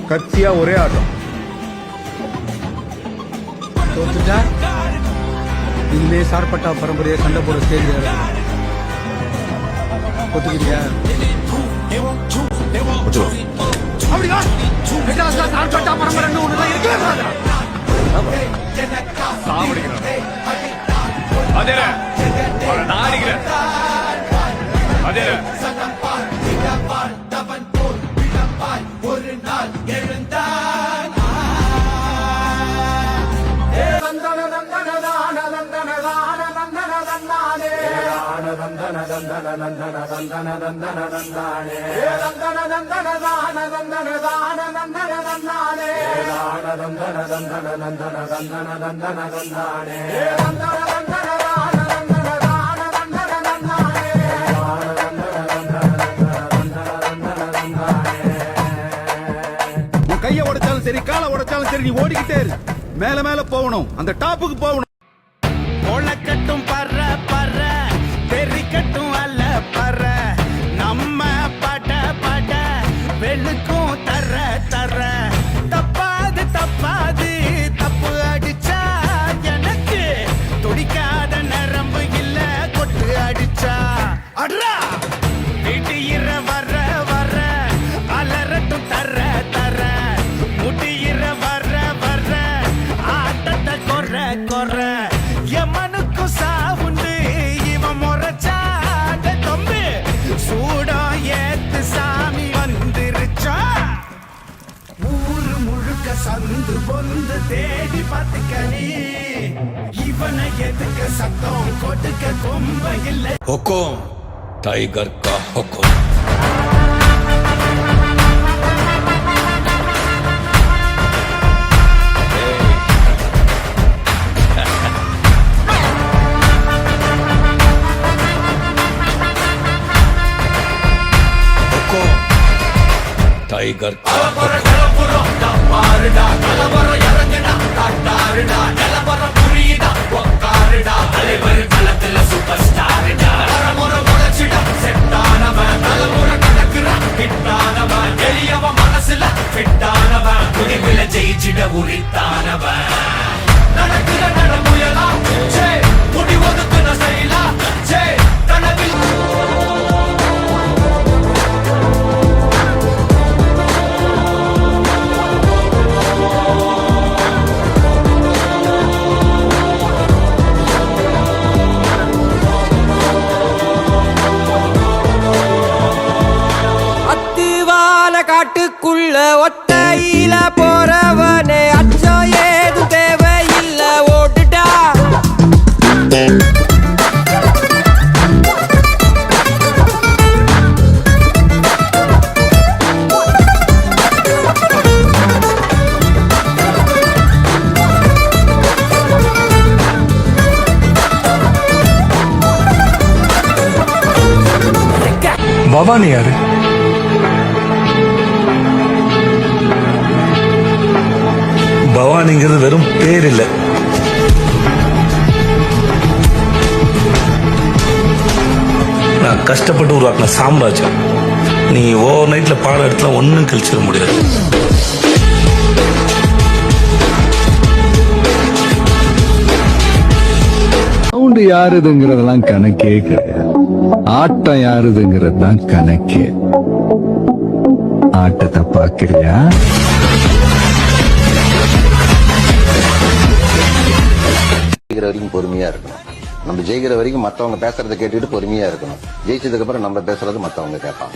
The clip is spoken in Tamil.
கத்தியா ஒரே ஆட்டம். தோத்துட்டா இனிமே சார்பட்டா பரம்பரையை சண்டை போட ஸ்டேஜ் ஒத்துக்கிறியா? அப்படியா? சார்பட்டா பரம்பரை ஒண்ணுதான் இருக்கே. அதே நாடிக்கிறேன். அதே ஒரு நாள் எழுந்தான். கைய உடைச்சாலும் சரி, காலை உடைச்சாலும் சரி, நீ ஓடிக்கிட்டே இரு. மேல மேல போகணும், அந்த டாப்புக்கு போகணும். ஒளக்கட்டும் பற பற, தெரிக்கட்டும் அல்ல பற, நம்ம பட பட வெளுக்கும் தர தர. தப்பாது தப்பாது தப்பு அடிச்சா எனக்கு துடிக்காத நரம்பு இல்ல கொட்டு அடிச்சா. அட்ரா வீட்டியிற வர வர அலரட்டும் தர தர, முட்டியிற வர வர ஆட்டத்தை கொற கொற. எமனுக்கும் சாவுண்டு இவன் முறைச்சாட தம்பி, சூடம் ஏத்து சாமி வந்துருச்சா. ஊரு முழுக்க சந்து பொந்து தேடி பார்த்துக்கணி, இவனை எதுக்க சத்தம் கொடுக்க கொம்ப இல்லை. हुकुम टाइगर का हुकुम. टाइगर का ஜெயிச்சிட உரித்தானவன் நடக்கிற நடமுயலா முடி ஒதுக்குன செயலா கனவில். காட்டுக்குள்ள ஒத்தையில போறவனே அச்சம் ஏதும் தேவையில்ல, ஓட்டுடா. பவானி யாரு? பவானிங்கிறது வெறும் பேர் இல்ல, நான் கஷ்டப்பட்டு உருவாக்கின சாம்ராஜ்யம். நீ ஓவர் நைட்ல பாட இடத்துல ஒன்னும் கழிச்சிட முடியாது. சவுண்ட் யாருதுங்கிறதெல்லாம் கணக்கே கிடையாது. ஆட்டம் யாருதுங்கிறது தான் கணக்கே. ஆட்டத்தை பாக்குறியா? வரைக்கும் பொறுமையா இருக்கணும். நம்ம ஜெயிக்கிற வரைக்கும் மத்தவங்க பேசுறதை கேட்டுட்டு பொறுமையா இருக்கணும். ஜெயிச்சதுக்கு அப்புறம் நம்ம பேசுறது மத்தவங்க கேட்பாங்க.